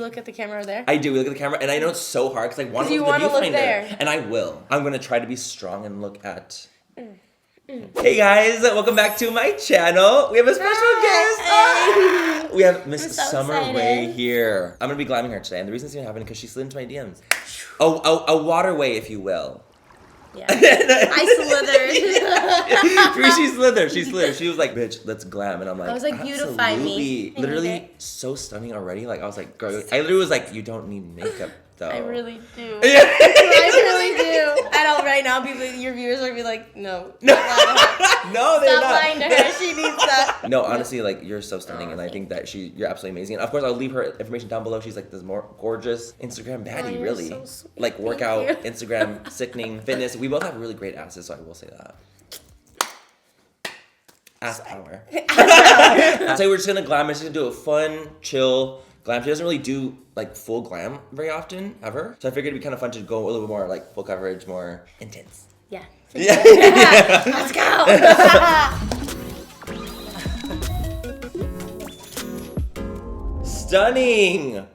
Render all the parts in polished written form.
look at the camera there? I do. We look at the camera, and I know it's so hard because I want to look at the viewfinder. There. And I will. I'm going to try to be strong and look at... Hey guys, welcome back to my channel. We have a special guest. Hey. We have Miss Sommer here. I'm going to be glamming her today, and the reason it's going to happen is because she slid into my DMs. A waterway, if you will. Yeah. I slithered. She slithered. She was like, bitch, let's glam. And I'm like, I was like, beautify me. Literally so stunning already. Like, I was like, girl, I literally was like, you don't need makeup, though. I really do. I really do. I know right now, your viewers are going to be like, no. No, they're Stop not. lying to her. She needs that. No, honestly, like, you're so stunning. And I think that you're absolutely amazing. And of course, I'll leave her information down below. She's like this more gorgeous Instagram baddie, really. So sweet. Like, workout, Instagram, sickening, fitness. We both have really great asses, so I will say that. Ass power. So we're just gonna glam. We're just gonna do a fun, chill glam. She doesn't really do like full glam very often, ever. So I figured it'd be kind of fun to go a little bit more like full coverage, more intense. Yeah. Yeah. Let's go. Stunning.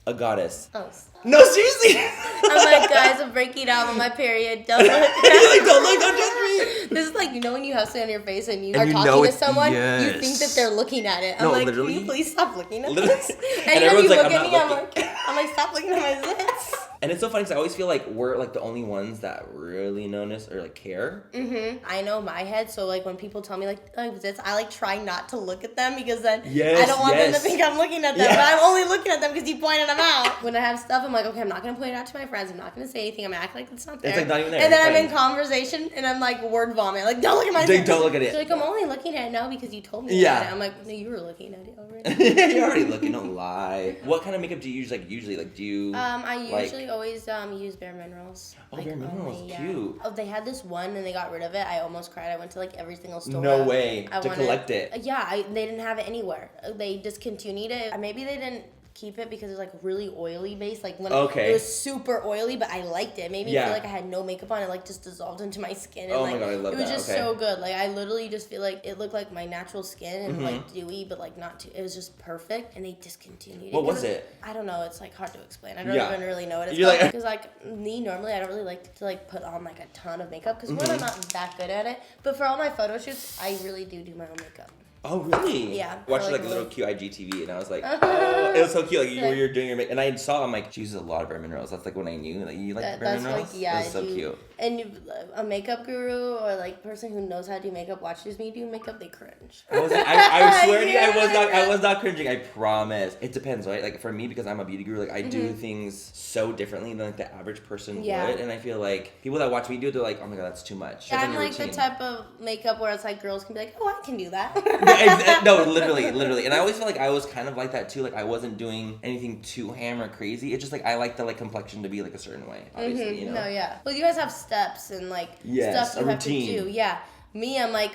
A goddess. Oh. No, seriously. I'm like, guys, I'm breaking out on my period. Don't look. You're like, don't judge me. This is like, you know when you have something on your face and you are talking to someone, you think that they're looking at it. I'm like, literally. can you please stop looking at this? And everyone's you like, look I'm at not me, I'm like, stop looking at my zits. And it's so funny because I always feel like we're like the only ones that really notice or like care. Mm-hmm. I know my head, so like when people tell me like zits, I like try not to look at them because then I don't want them to think I'm looking at them. Yeah. But I'm only looking at them because you pointed them out. When I have stuff, I'm like, okay, I'm not gonna point it out to my friends. I'm not gonna say anything. I'm gonna act like it's not there. It's like not even there. And then I'm in conversation and I'm like word vomit. Like, don't look at my zits. Don't look at it. She's like, I'm only looking at it now because you told me. Yeah. At it. I'm like, no, you were looking at it already. You're already looking. Don't lie. What kind of makeup do you use? Usually, do you? I usually always use Bare Minerals. Oh, Bare Minerals, cute. Oh, they had this one and they got rid of it. I almost cried. I went to like every single store. No way. To collect it. Yeah, they didn't have it anywhere. They discontinued it. Maybe they didn't keep it because it was like really oily based. Like when it was super oily, but I liked it. It made me feel like I had no makeup on. It like just dissolved into my skin. And, oh my god, I love that. It was just so good. Like I literally just feel like it looked like my natural skin and like dewy, but like not too. It was just perfect. And they discontinued it. What was it? I don't know. It's like hard to explain. I don't even really know what it's called. Because like me normally, I don't really like to like put on like a ton of makeup because one, I'm not that good at it. But for all my photo shoots, I really do my own makeup. Oh, really? Yeah. I watched like a little cute IGTV and I was like, oh, it was so cute. Like you're doing your makeup. And I saw, I'm like, she uses a lot of Bare Minerals. That's like when I knew that you like Bare Minerals. Like, yeah. It was so cute. And a makeup guru or like person who knows how to do makeup watches me do makeup, they cringe. I swear to you, I was not cringing. I promise. It depends, right? Like for me, because I'm a beauty guru, like I do things so differently than like the average person would. And I feel like people that watch me do it, they're like, oh my god, that's too much. Yeah, I'm like the type of makeup where it's like girls can be like, oh, I can do that. No, literally. And I always feel like I was kind of like that too. Like I wasn't doing anything too hammer crazy. It's just like I like the like complexion to be like a certain way. Obviously, you know. No, yeah. Well, you guys have steps and like stuff you have to do. Yeah. Me, I'm like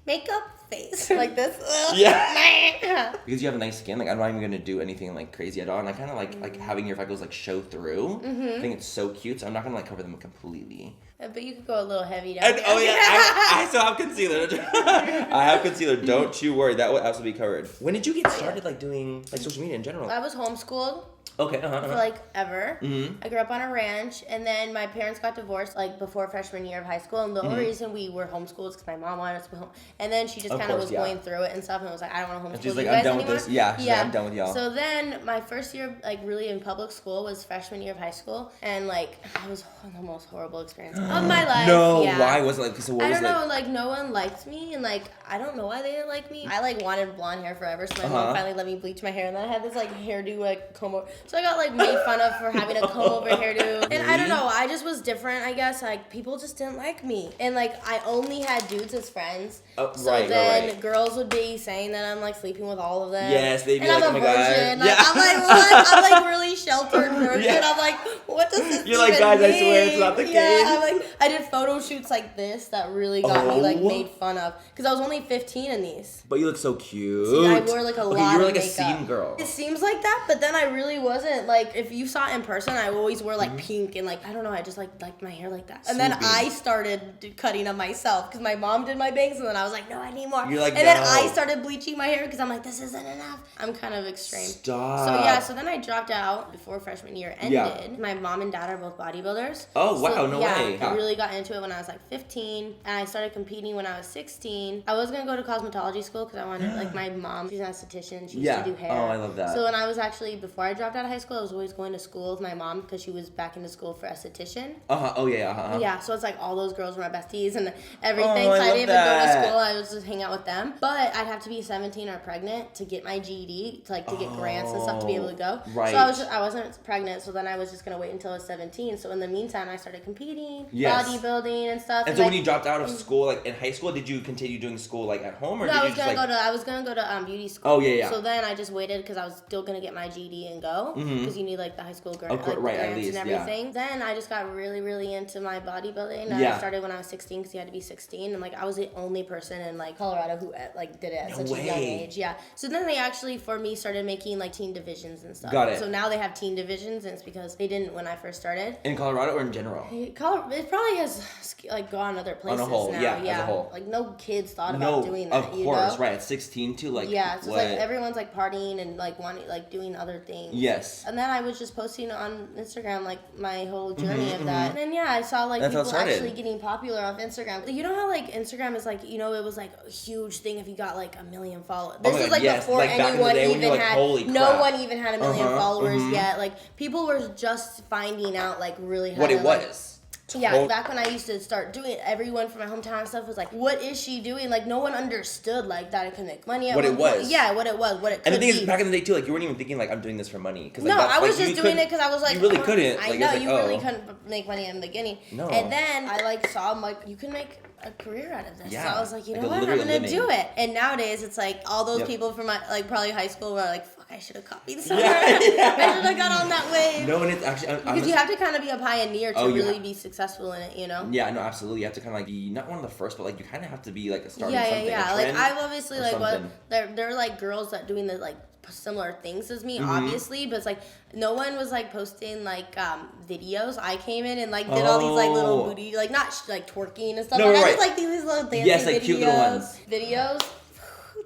makeup face like this. Yeah. Because you have nice skin. Like I'm not even gonna do anything like crazy at all. And I kind of like having your freckles like show through. I think it's so cute. So I'm not gonna like cover them completely. But you could go a little heavy down. Oh yeah, I still have concealer. I have concealer. Don't you worry. That will absolutely be covered. When did you get started like doing like social media in general? I was homeschooled. Okay, for like ever. I grew up on a ranch, and then my parents got divorced like before freshman year of high school. And the only reason we were homeschooled is because my mom wanted us to be home. And then she just kind of was going through it and stuff, and was like, I don't want to homeschool she's like, you guys I'm done anymore. with this. Yeah, she's like, I'm done with y'all. So then my first year, like really in public school, was freshman year of high school, and like it was the most horrible experience of my life. No, why was it like? So what I was don't know. Like no one liked me, and like I don't know why they didn't like me. I like wanted blonde hair forever, so my mom finally let me bleach my hair, and then I had this like hairdo like comb over. So I got like made fun of for having a comb over hairdo, and I don't know. I just was different, I guess. Like people just didn't like me, and like I only had dudes as friends. So then girls would be saying that I'm like sleeping with all of them. Yes, they'd be and like, I'm oh a my virgin. god. Like, I'm like what? I'm like really sheltered virgin. and I'm like, what does this You're like, even guys, mean? I swear it's not the case. Yeah, I'm like, I did photo shoots like this that really got me like made fun of because I was only 15 in these. But you look so cute. See, I wore like a lot of makeup. You were like a scene girl. It seems like that, but then I really wasn't. Like, if you saw it in person, I always wore like pink and like, I don't know, I just liked my hair like that. And then I started cutting them myself because my mom did my bangs, and then I was like, no, I need more. You're like, and then I started bleaching my hair because I'm like, this isn't enough. I'm kind of extreme. Stop. So yeah, so then I dropped out before freshman year ended. Yeah. My mom and dad are both bodybuilders. Oh, wow, so, no way. I really got into it when I was like 15, and I started competing when I was 16. I was gonna go to cosmetology school because I wanted, like, my mom, she's an esthetician, she used to do hair. Oh, I love that. So when I was actually, before I dropped out of high school, I was always going to school with my mom because she was back into school for esthetician. Oh yeah. Yeah, so it's like all those girls were my besties and everything. Oh, so I didn't even go to that. school. I was just hang out with them. But I'd have to be 17 or pregnant to get my GED, to get grants and stuff to be able to go. Right. So I wasn't pregnant, so then I was just gonna wait until I was 17. So in the meantime, I started competing, bodybuilding and stuff. And so when you dropped out of school, like in high school, did you continue doing school like at home, or no, did I you was just gonna I was gonna go to beauty school. Oh yeah. So then I just waited because I was still gonna get my GED and go because you need like the high school grant, right, grants at least, and everything. Then I just got really, really into my bodybuilding. I started when I was 16 because you had to be 16, and like I was the only person in like Colorado who like did it at such a young age. Yeah. So then they actually for me started making like teen divisions and stuff. Got it. So now they have teen divisions, and it's because they didn't when I first started. In Colorado or in general? It probably has like gone other places on a whole, now. yeah, as a whole. Like no kids thought about doing that. Of course, right? At 16 too, like yeah. So what? it's like everyone's like partying and like wanting like doing other things. Yes. And then I was just posting on Instagram like my whole journey of that. And then I saw like people actually getting popular off Instagram. You know how like Instagram is like, it was like a huge thing if you got like 1 million followers. This was like before anyone even had no one even had 1 million followers yet. Like people were just finding out like really how what it was. Yeah, back when I used to start doing it, everyone from my hometown and stuff was like, what is she doing? Like, no one understood, like, that I could make money. What it was. Yeah, what it was, what it could be. And the thing is, back in the day, too, like, you weren't even thinking, like, I'm doing this for money. Cause, like, no, I was just doing it because I was like... You really couldn't. I know, you really couldn't make money in the beginning. No. And then I, like, saw, I'm like, you can make a career out of this. Yeah. So I was like, you know what, I'm going to do it. And nowadays, it's like, all those people from, my, like, probably high school were like, I should have copied Sommer. I should have got on that wave. No, and it's actually... Because you have to kind of be a pioneer to really be successful in it, Yeah, no, absolutely. You have to kind of like be not one of the first, but like you kind of have to be like a starting something. Yeah. Like I've obviously like they're like girls that doing the like similar things as me, obviously, but it's like no one was like posting like videos. I came in and like did all these like little booty, like not like twerking and stuff. No, I just like these little dancing yes, like cute little ones. Videos.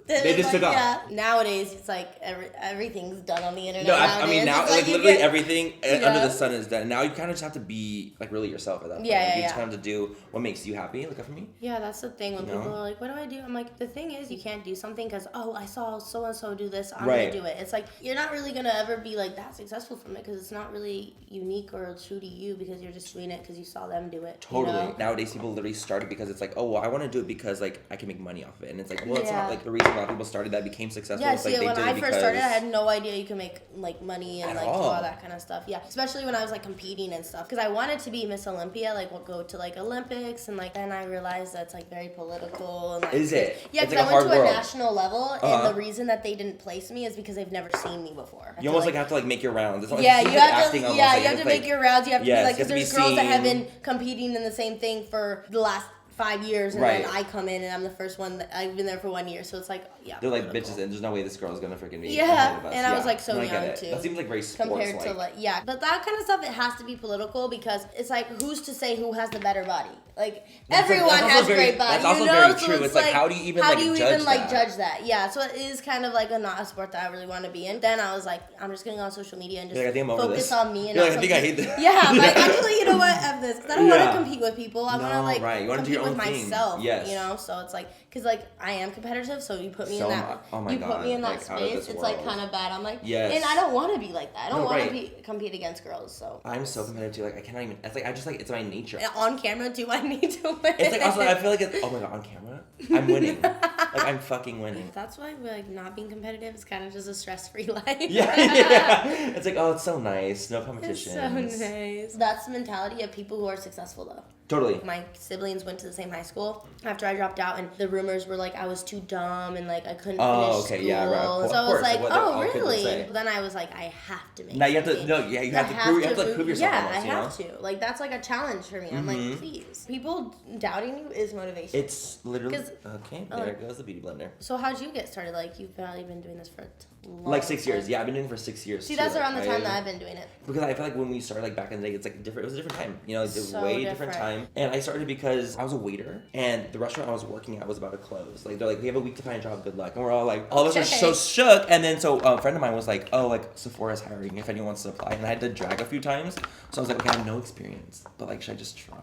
They just took off. Yeah. Nowadays, it's like everything's done on the internet. No, I mean now, like literally everything under the sun is done. Now you kind of just have to be like really yourself at that point. Yeah, You just kind of have to do what makes you happy. Look up for me. Yeah, that's the thing. When people are like, "What do I do?" I'm like, the thing is, you can't do something because I saw so and so do this. I'm gonna do it. It's like you're not really gonna ever be like that successful from it because it's not really unique or true to you because you're just doing it because you saw them do it. Totally. Nowadays, people literally started because it's like, oh, well, I want to do it because like I can make money off of it, and it's like, well, it's not like the reason a lot of people started that became successful. Yeah, it's see, like when I first started, I had no idea you could make like money and like do all that kind of stuff. Yeah, especially when I was like competing and stuff, because I wanted to be Miss Olympia, like we'll go to like Olympics, and like then I realized that's like very political. And, like, is it? Yeah, because I went to a national level, and the reason that they didn't place me is because they've never seen me before. You almost like have to like make your rounds. You have to. Yeah, you have to make your rounds. You have to be like, because there's girls that have been competing in the same thing for the last 5 years, and then I come in and I'm the first one that I've been there for 1 year, so it's like they're like bitches, and there's no way this girl is gonna freaking be. Yeah, and I was like so young too. That seems like very sports compared to like but that kind of stuff, it has to be political because it's like who's to say who has the better body? Like everyone has great body. That's also very true. It's like how do you even judge that? Yeah, so it is kind of like not a sport that I really want to be in. Then I was like, I'm just gonna go on social media and just focus on me and I think I hate this. Yeah, but actually, you know what? F this, because I don't want to compete with people. I want to like you want to do your own with thing. myself. Yes. You know, so it's like, because like I am competitive, so you put me in that. Put me in that space. It's like kind of bad. I'm like, and I don't want to be like that. I don't want to compete against girls. So I'm so competitive too. Like I cannot even. It's like I just like it's my nature. And on camera too, I need to win. It's like also I feel like oh my god, on camera I'm winning. Like I'm fucking winning. That's why like not being competitive is kind of just a stress-free life. Yeah. It's like, oh, it's so nice. No competition. It's so nice. That's the mentality of people who are successful though. Totally. My siblings went to the same high school after I dropped out, and the rumors were like I was too dumb and like I couldn't finish school. Yeah, right. Well, so I was like, oh, really? Then I was like, I have to make now you have to, no, yeah, you have to prove yourself. Yeah, almost, I have to. Like, that's like a challenge for me. I'm like, please. People doubting you is motivation. It's literally, okay, there goes the beauty blender. So how'd you get started? Like, you've probably been doing this for like 6 years. Yeah, I've been doing it for 6 years. See, that's around the time that I've been doing it. Because I feel like when we started, like, back in the day, it's like different. It was a different time. You know, it was way different time. And I started because I was a waiter, and the restaurant I was working at was about to close. Like, they're like, we have a week to find a job. Good luck. And we're all like, all of us are so shook. And then so a friend of mine was like, oh, like Sephora's hiring if anyone wants to apply. And I had to drag a few times. So I was like, okay, I have no experience, but like, should I just try?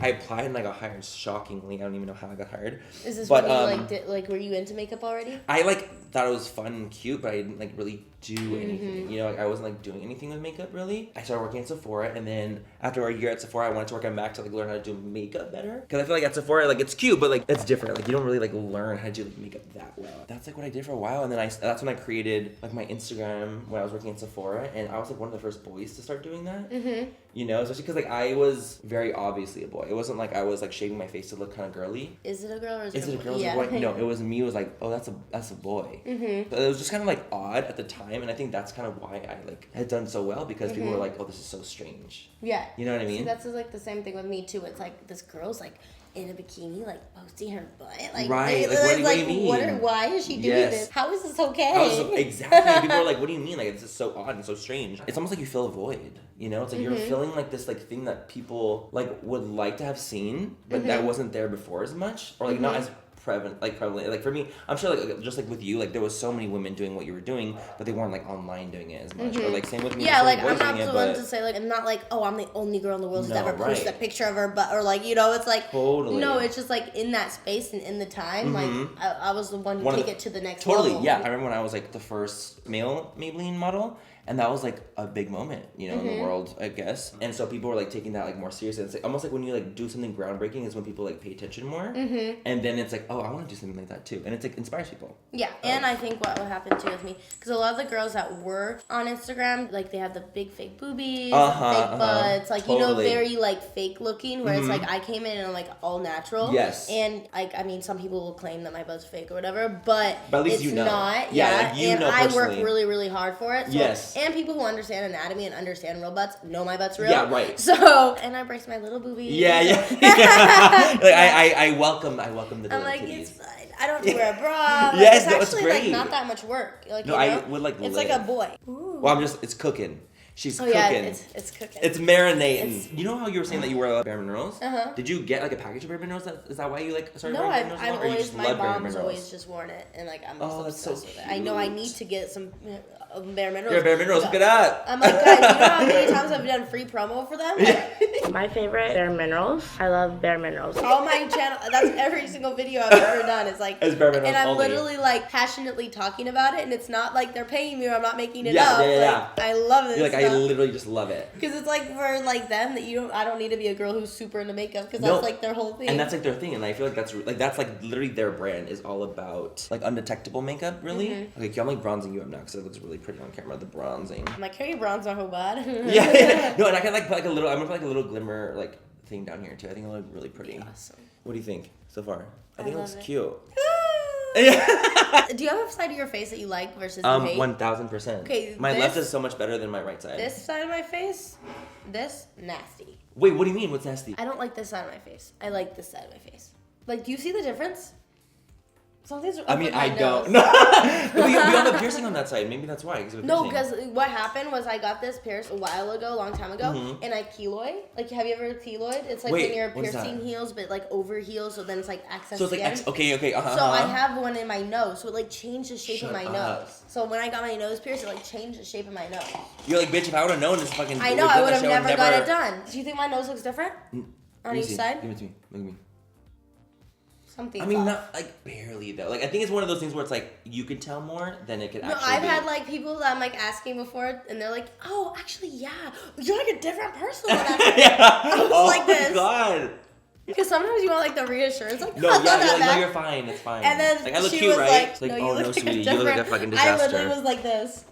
I applied and I got hired. Shockingly, I don't even know how I got hired. Is this when you like were you into makeup already? I like thought it was fun and cute, but I didn't like really do anything. You know, like I wasn't like doing anything with makeup really. I started working at Sephora, and then after a year at Sephora, I wanted to work on MAC to like learn how to do makeup better. Because I feel like at Sephora, like it's cute, but like it's different. Like you don't really like learn how to do like makeup that well. That's like what I did for a while, and then that's when I created like my Instagram when I was working at Sephora, and I was like one of the first boys to start doing that. You know, especially because like I was very obviously a boy. It wasn't like I was like shaving my face to look kind of girly. Is it a girl or is it a girl? Yeah. No, it was me. It was like, oh, that's a boy. But it was just kind of like odd at the time, and I think that's kind of why I like had done so well, because people were like, oh, this is so strange. Yeah. You know what I mean? See, that's like the same thing with me too. It's like this girl's like in a bikini, like posting her butt. Like, right. Like, what do you mean? Why is she doing this? How is this okay? Exactly. People are like, what do you mean? Like, it's just so odd and so strange. It's almost like you fill a void. You know, it's like you're feeling like this like thing that people like would like to have seen, but that wasn't there before as much, or like not as prevalent. Like for me, I'm sure like just like with you, like there was so many women doing what you were doing, but they weren't like online doing it as much. Or like same with me. Yeah, like I'm not the one to say like I'm not like, oh, I'm the only girl in the world who's ever posted a picture of her butt, or like, you know, it's like no, it's just like in that space and in the time, like I was the one who take it to the next level. Yeah, I remember when I was like the first male Maybelline model. And that was like a big moment, you know, in the world, I guess. And so people were like taking that like more seriously. It's like almost like when you like do something groundbreaking is when people like pay attention more. And then it's like, oh, I want to do something like that too. And it's like inspires people. Yeah, and I think what happened too with me, because a lot of the girls that were on Instagram, like they have the big fake boobies, fake butts, like you know, very like fake looking. Where it's like I came in and I'm like all natural. Yes. And like I mean, some people will claim that my butt's fake or whatever, but at least it's you know. Not. Yeah, like you and know I personally. work really, really hard for it. So, yes. And people who understand anatomy and understand real butts know my butt's real. Yeah, right. So, and I brace my little boobies. Yeah. Like I welcome the little I'm like, titties. It's fine. I don't have to wear a bra. Like, Yes, it's no, actually it's great. like not that much work. Like, no, you know? I would like. It's like a boy. Ooh. Well, it's cooking. She's cooking. Yeah, it's cooking. It's marinating. You know how you were saying that you wear Bare Minerals? Uh-huh. Did you get like a package of Bare Minerals? Is that why you like started wearing Bare Minerals? No, I've or you always, just my love Bare mom's Minerals? always just worn it, and like I'm that's obsessed so with it. I know I need to get some Bare Minerals. Yeah, Bare Minerals, look it up. I'm like, guys, you know how many times I've done free promo for them? My favorite, Bare Minerals. I love Bare Minerals. All my channel, that's every single video I've ever done is like, it's Bare Minerals and I'm only. Literally like passionately talking about it, and it's not like they're paying me or I'm not making it Yeah. up. Like, I love it. You're like, I literally just love it. Because it's like for like them that I don't need to be a girl who's super into makeup, because that's like their whole thing. And that's like their thing, and I feel like that's like literally their brand is all about like undetectable makeup, really. Okay, I'm like bronzing you up now because it looks really pretty on camera. The bronzing. I'm like, carry bronze on her bad. Yeah. No, and I can like put like a little. I'm gonna put like a little glimmer like thing down here too. I think it'll look really pretty. Awesome. What do you think so far? I think it looks cute. Do you have a side of your face that you like versus you hate? 1000%. Okay, my left is so much better than my right side. This side of my face, nasty. Wait, what do you mean? What's nasty? I don't like this side of my face. I like this side of my face. Like, do you see the difference? Something's up with my don't. nose. No, but you have a piercing on that side. Maybe that's why. No, because what happened was I got this pierced a while ago, a long time ago, and I keloid. Like, have you ever keloid? It's like when you're piercing heels, but like over heels, so then it's like access skin. So it's like, okay, So I have one in my nose, so it like changed the shape of my nose. So when I got my nose pierced, it like changed the shape of my nose. You're like, bitch, if I would have known this fucking... I know, I would have never got it done. Do you think my nose looks different? On each side? Give it to me. Look at me. Something. I mean, not like barely though. Like I think it's one of those things where it's like you can tell more than it could actually. No, I've had like people that I'm like asking before, and they're like, "Oh, actually, yeah, you're like a different person." When I was like this. God. Because sometimes you want like the reassurance, like, no, you're fine, it's fine. And then like I look she cute, was right? like, it's like, no, oh no, sweetie, you look like a fucking disaster. I literally was like this.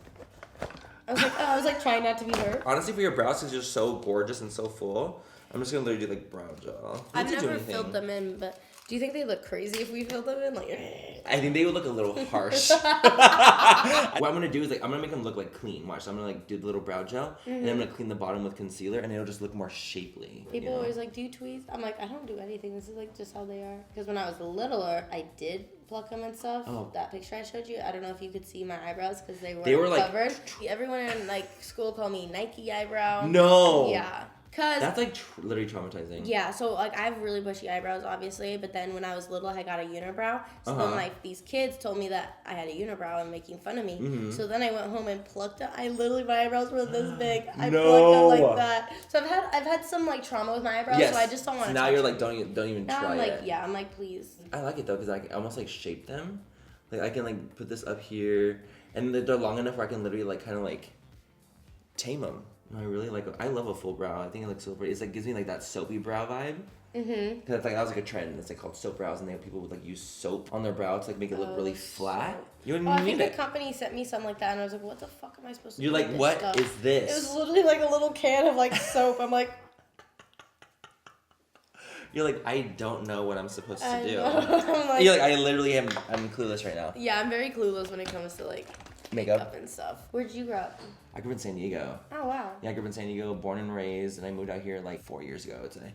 I was like trying not to be hurt. Honestly, for your brows, because you're so gorgeous and so full, I'm just gonna literally do like brow gel. I've never filled them in, but do you think they look crazy if we filled them in? Like, I think they would look a little harsh. What I'm gonna do is like I'm gonna make them look like clean. Watch, so I'm gonna like do the little brow gel, and I'm gonna clean the bottom with concealer, and it'll just look more shapely. People always like, do you tweeze? I'm like, I don't do anything. This is like just how they are. Because when I was littler, I did pluck them and stuff. Oh. That picture I showed you, I don't know if you could see my eyebrows because they were like covered. Everyone in like school called me Nike eyebrow. No. Yeah. Cause that's like literally traumatizing. Yeah, so like I have really bushy eyebrows, obviously, but then when I was little, I got a unibrow. So then like these kids told me that I had a unibrow and making fun of me. Mm-hmm. So then I went home and plucked it. My eyebrows were this big. I plucked them like that. So I've had some like trauma with my eyebrows, so I just don't want to. Now you're like don't even now try I'm like, it. yeah, I'm like please. I like it though because I can almost like shape them. Like I can like put this up here, and they're long enough where I can literally like kind of like tame them. I really like. I love a full brow. I think it looks so pretty. It's like gives me like that soapy brow vibe. Mhm. Because like that was like a trend. It's like called soap brows, and they have people would like use soap on their brow to like make it look really flat. You wouldn't I think the company sent me some like that, and I was like, what the fuck am I supposed to do? You're like, what is this? It was literally like a little can of like soap. I'm like. You're like, I don't know what I'm supposed to do. Like, you're like, I literally am. I'm clueless right now. Yeah, I'm very clueless when it comes to like makeup and stuff. Where'd you grow up? I grew up in San Diego. Oh wow. Yeah, I grew up in San Diego, born and raised, and I moved out here like 4 years ago, I would say.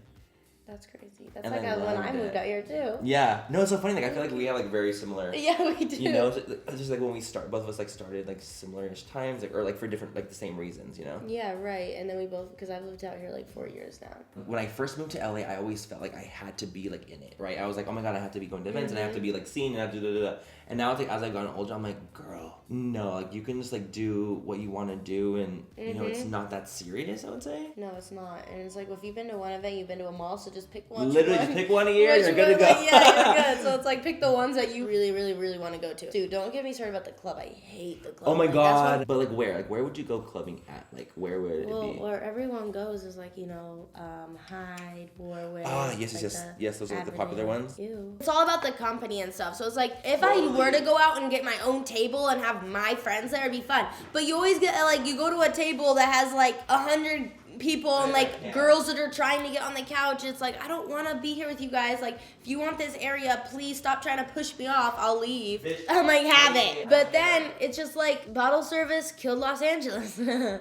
That's crazy. That's like when I moved out here too. Yeah. No, it's so funny. Like I feel like we have like very similar. Yeah, we do. You know, just like when we both of us like started like similar-ish times, like or like for different like the same reasons, you know. Yeah, right. And then we both because I've lived out here like 4 years now. When I first moved to LA, I always felt like I had to be like in it, right? I was like, oh my god, I have to be going to events and I have to be like seen and I have to do. And now it's like as I've gotten older, I'm like, girl, no, like you can just like do what you want to do, and you know it's not that serious. I would say. No, it's not, and it's like if you've been to one event, you've been to a mall, so just pick one. Literally, just pick one a year, you're good to go. Like, yeah, you're good. So it's like pick the ones that you really, really, really want to go to. Dude, don't get me started about the club. I hate the club. Oh my god! But like where? Like where would you go clubbing at? Like where would it be? Well, where everyone goes is like Hyde, Warwick. Yes. Those are like the popular ones. Ew. It's all about the company and stuff. So it's like if I were to go out and get my own table and have my friends there, it'd be fun. But you always get like you go to a table that has like 100 people and like girls that are trying to get on the couch. It's like I don't want to be here with you guys. Like if you want this area, please stop trying to push me off. I'll leave. I'm like have it. But then it's just like bottle service killed Los Angeles.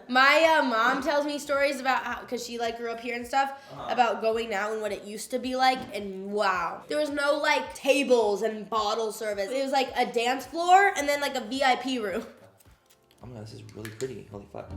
My mom tells me stories about how because she like grew up here and stuff about going out and what it used to be like, and wow, there was no like tables and bottle service. It was like a dance floor and then like a VIP room. Oh my god, this is really pretty. Holy fuck.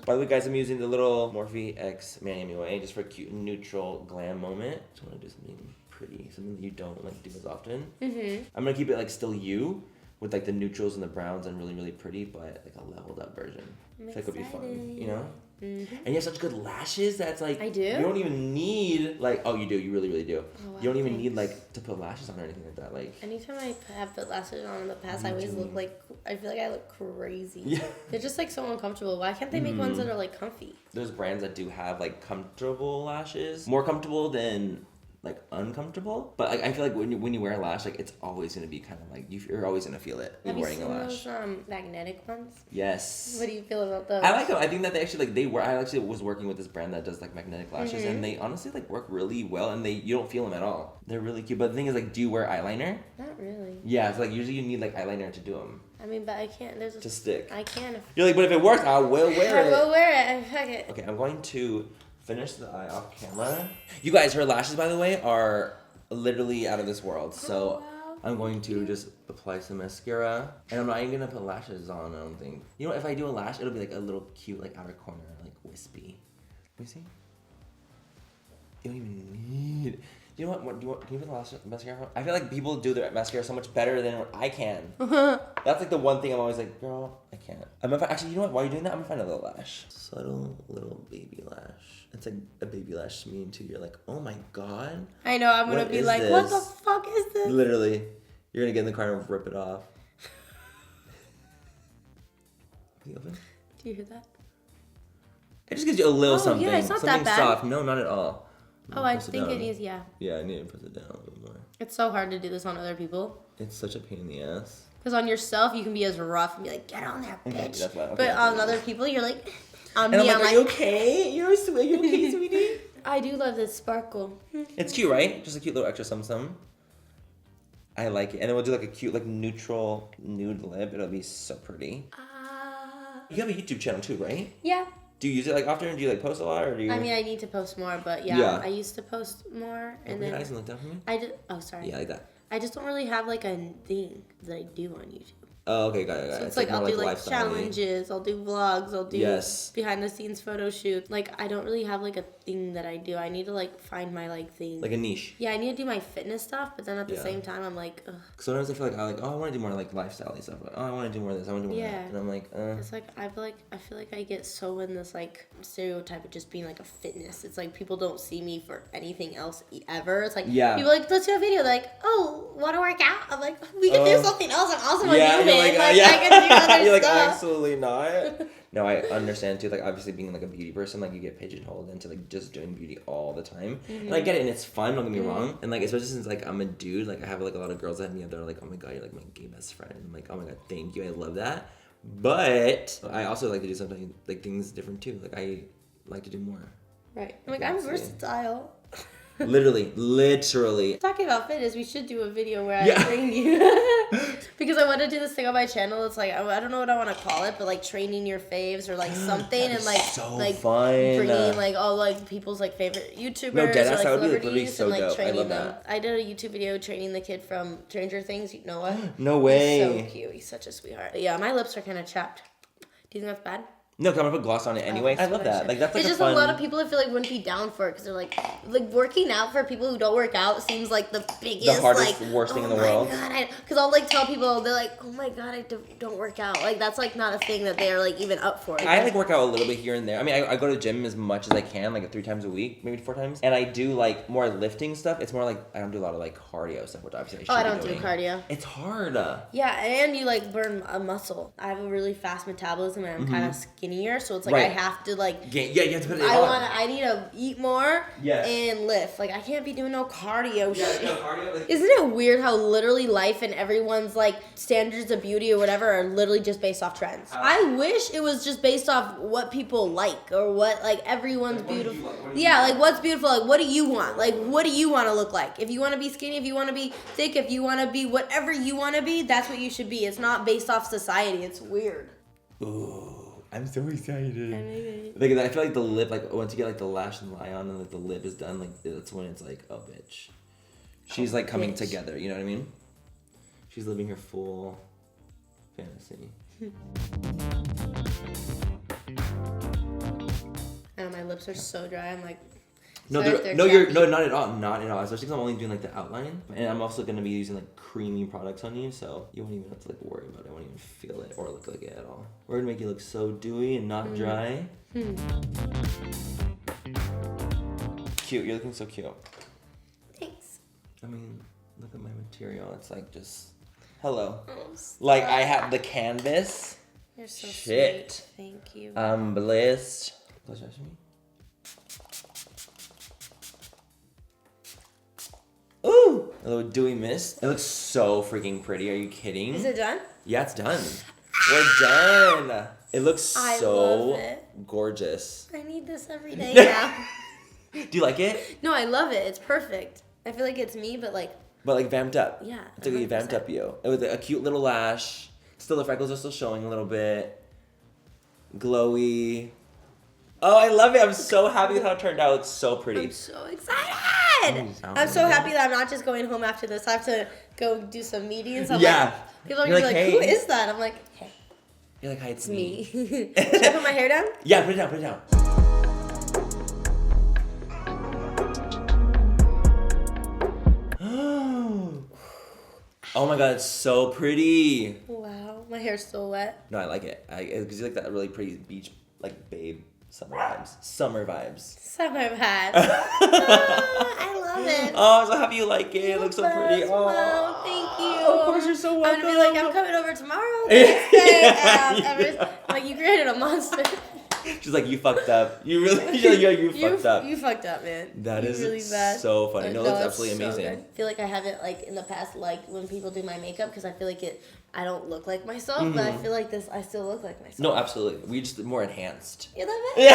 By the way, guys, I'm using the little Morphe X MannyMua just for a cute, neutral glam moment. Just want to do something pretty, something that you don't like do as often. Mm-hmm. I'm gonna keep it like still you, with like the neutrals and the browns and really, really pretty, but like a leveled up version. I feel like it would be fun, you know? Mm-hmm. And you have such good lashes that's like I do. You don't even need like you do, you really, really do. Oh, wow, you don't even need like to put lashes on or anything like that. Like anytime I have put lashes on in the past, I always look like I feel like I look crazy. Yeah. They're just like so uncomfortable. Why can't they make ones that are like comfy? There's brands that do have like comfortable lashes, more comfortable than like uncomfortable, but like I feel like when you wear a lash, like it's always gonna be kind of like you're always gonna feel it when wearing a lash. Have you seen those magnetic ones? Yes. What do you feel about those? I like them. I think that they actually I actually was working with this brand that does like magnetic lashes, and they honestly like work really well, and you don't feel them at all. They're really cute. But the thing is, like, do you wear eyeliner? Not really. Yeah, it's like usually you need like eyeliner to do them. I mean, but I can't. To stick. I can. You're like, but if it works, I will wear it. I will wear it. Fuck it. Okay, I'm going to finish the eye off camera. You guys, her lashes, by the way, are literally out of this world. So I'm going to just apply some mascara, and I'm not even gonna put lashes on. I don't think. You know, if I do a lash, it'll be like a little cute, like outer corner, like wispy. Let me see. You don't even need. You know what? Can you put the mascara on? I feel like people do their mascara so much better than what I can. That's like the one thing I'm always like, girl, I can't. Actually, you know what? While you're doing that, I'm gonna find a little lash. Subtle little baby lash. It's like a baby lash to me, and too. You're like, oh my god. I know. I'm gonna be like, this? What the fuck is this? Literally, you're gonna get in the car and rip it off. Can you open? Do you hear that? It just gives you a little something. Yeah, it's not something that bad. soft. No, not at all. I think it is, yeah. Yeah, I need to press it down a little more. It's so hard to do this on other people. It's such a pain in the ass. Because on yourself, you can be as rough and be like, get on there, bitch. Okay, that's what, but on other people, you're like, on me, I'm like, are you okay? You're okay, sweetie? I do love this sparkle. It's cute, right? Just a cute little extra some. I like it. And then we'll do like a cute, like neutral nude lip. It'll be so pretty. You have a YouTube channel too, right? Yeah. Do you use it like often? Do you like post a lot, or do you? I mean, I need to post more, but yeah. I used to post more, and then your eyes and look down for me. Oh, sorry. Yeah, like that. I just don't really have like a thing that I do on YouTube. Oh, okay, got it. So it's like I'll do like challenges, I'll do vlogs, I'll do behind the scenes photo shoot. Like I don't really have like a thing that I do. I need to like find my like thing. Like a niche. Yeah, I need to do my fitness stuff, but then at the same time I'm like, ugh. Sometimes I feel like I want to do more like lifestyle stuff. Like, I want to do more of this. I want to do more of that. And I'm like, It's like I feel like I get so in this like stereotype of just being like a fitness. It's like people don't see me for anything else ever. It's like people are like, let's do a video. They're like, oh, want to work out? I'm like, we can do something else. I'm also a human. Like, I can do other You're like, stuff. absolutely not. No, I understand too. Like, obviously, being like a beauty person, like you get pigeonholed into like just doing beauty all the time. And I get it, and it's fun. Don't get me wrong. And like, especially since like I'm a dude, like I have like a lot of girls that hit me up. They're like, oh my god, you're like my gay best friend. And I'm like, oh my god, thank you. I love that. But I also like to do something like things different too. Like I like to do more. Right. I'm like, I'm versatile. Literally. Talking about fitness, we should do a video where I train you. Because I want to do this thing on my channel. It's like, I don't know what I want to call it, but like training your faves or like something. And like, so like fun. Bringing like all like people's like favorite YouTubers or like celebrities and like training them. I did a YouTube video training the kid from Stranger Things, Noah. No way. He's so cute. He's such a sweetheart. Yeah, my lips are kind of chapped. Do you think that's bad? No, because I'm gonna put gloss on it anyway. I love that. Like that's like it's just a lot of people I feel like wouldn't be down for it because they're like working out for people who don't work out seems like the biggest, the hardest, worst thing in the world. Because I'll like tell people they're like, oh my god, I don't work out. Like that's like not a thing that they're like even up for. I like work out a little bit here and there. I mean, I go to the gym as much as I can, like 3 times a week, maybe 4 times, and I do like more lifting stuff. It's more like I don't do a lot of like cardio stuff, which obviously I should be doing. Do cardio. It's hard. Yeah, and you like burn a muscle. I have a really fast metabolism and I'm kind of skinnier, so it's like. I have to like you have to put it on. I need to eat more and lift. Like I can't be doing no cardio shit. No cardio, like, isn't it weird how literally life and everyone's like standards of beauty or whatever are literally just based off trends? I wish it was just based off what people like or what like everyone's beautiful. Like what's beautiful? Like what do you want? Like what do you want to look like? If you want to be skinny, if you want to be thick, if you want to be whatever you want to be, that's what you should be. It's not based off society. It's weird. Ooh. I'm so excited. Like I feel like the lip, like once you get like the lash and the eye on and like the lip is done, like that's when it's like, oh bitch. She's like coming together, you know what I mean? She's living her full fantasy. And my lips are so dry. I'm like not at all. Not at all. Especially because I'm only doing like the outline, and I'm also gonna be using like creamy products on you, so you won't even have to like worry about it. I won't even feel it or look like it at all. We're gonna make you look so dewy and not dry. Cute. You're looking so cute. Thanks. I mean, look at my material. It's like just hello. Like I have the canvas. You're so sweet. Thank you. I'm blessed. Close your eyes for me. Ooh! A little dewy mist. It looks so freaking pretty. Are you kidding? Is it done? Yeah, it's done. We're done. It looks so gorgeous. I need this every day now. Do you like it? No, I love it. It's perfect. I feel like it's me, but like vamped up. Yeah. It's like you vamped up you. It was a cute little lash. Still the freckles are still showing a little bit. Glowy. Oh, I love it. I'm so happy with how it turned out. It's so pretty. I'm so excited. I'm so happy that I'm not just going home after this. I have to go do some meetings. People are going to be like, hey. Who is that? I'm like, hey. You're like, hi, it's me. Should I put my hair down? Yeah, put it down, put it down. Oh my god, it's so pretty. Wow, my hair's still wet. No, I like it. Because you like that really pretty beach, like babe summer vibes. Summer vibes. I love it. Oh, I'm so happy you like it. It looks so pretty. Oh, thank you. Of course, you're so welcome. I'm gonna be like, I'm coming over tomorrow. The next day. Like, you created a monster. She's like, you fucked up. You really, you fucked up. You fucked up, man. That is really bad. So funny. No, that's absolutely amazing. I feel like I haven't, like, in the past, like, when people do my makeup, because I feel like it I don't look like myself, but I feel like I still look like myself. No, absolutely. We just more enhanced. You love it? Yeah.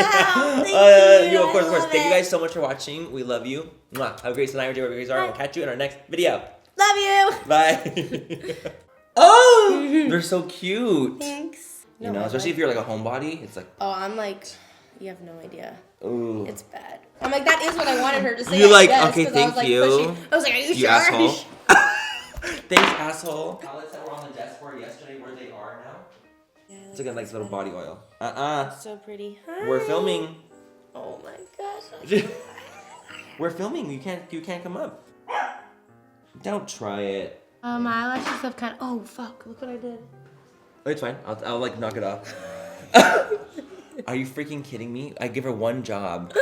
Wow, thank you. Of course, of course. Thank you it. guys so much for watching. We love you. Mwah. Have a great tonight, wherever you guys are. We'll catch you in our next video. Love you. Bye. Oh, they're so cute. Thanks. You know, especially if you're like a homebody, it's like. Oh, I'm like, you have no idea. Ooh. It's bad. I'm like, that is what I wanted her to say. You're like, yes, okay, thank you. I was like, are you sure? Asshole. Thanks, asshole. Palettes that were on the desk for yesterday, where they are now. Yeah, it's like a nice little body oil. So pretty. Hi. We're filming. Oh my gosh. We're filming. You can't come up. Don't try it. My eyelashes have kind of. Oh fuck! Look what I did. Oh, it's fine. I'll like knock it off. Are you freaking kidding me? I give her one job.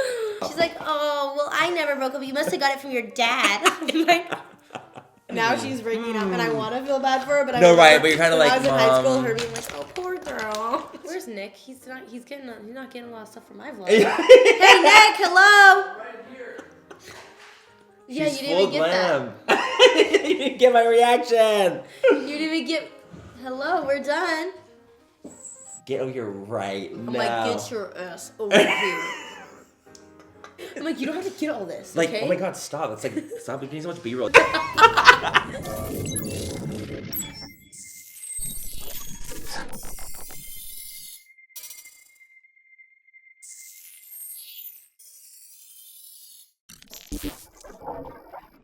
She's like, oh well, I never broke up. You must have got it from your dad. I'm like. Now she's breaking up, and I want to feel bad for her, but I no, right, but you're kind of like, I was in high school, her being like, "Oh, poor girl." Where's Nick? He's not getting a lot of stuff from my vlog. Hey, Nick, hello. Right here. Yeah, she's you didn't even get that. You didn't get my reaction. You didn't even get. Hello, we're done. Get over here right now. I'm like, get your ass over here. I'm like, you don't have to get all this. Like, okay? oh my god, stop. It's like, stop. You're getting so much B-roll.